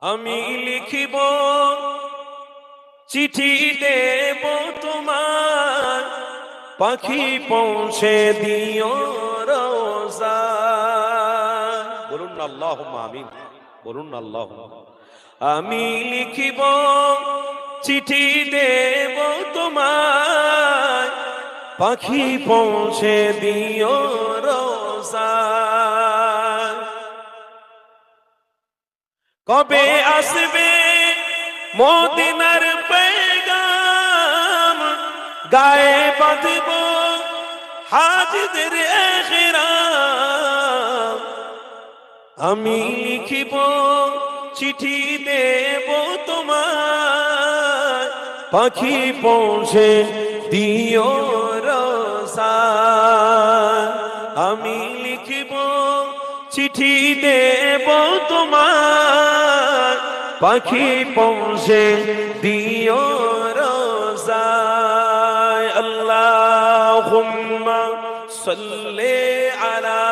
আমি লিখিব চিঠি দেব তোমার, পাখি পৌঁছে দিও রোজায়। বলুন না আল্লাহুম্মা আমিন, বলুন না আল্লাহুম্মা। আমি লিখিব চিঠি দেব তোমার, পাখি পৌঁছে দিও রোজায়। কবে আসবে মদিনার পেগাম, গায়ে বাঁধব হাজিদের ইহরাম। আমি লিখিব চিঠি দেব তোমার, পাখি পৌঁছে দিও রোজায়। আমি লিখিব চিঠি দেব তোমার, পাখি পৌঁছে দিও রোজায়। আল্লাহুম্মা সাল্লি আলা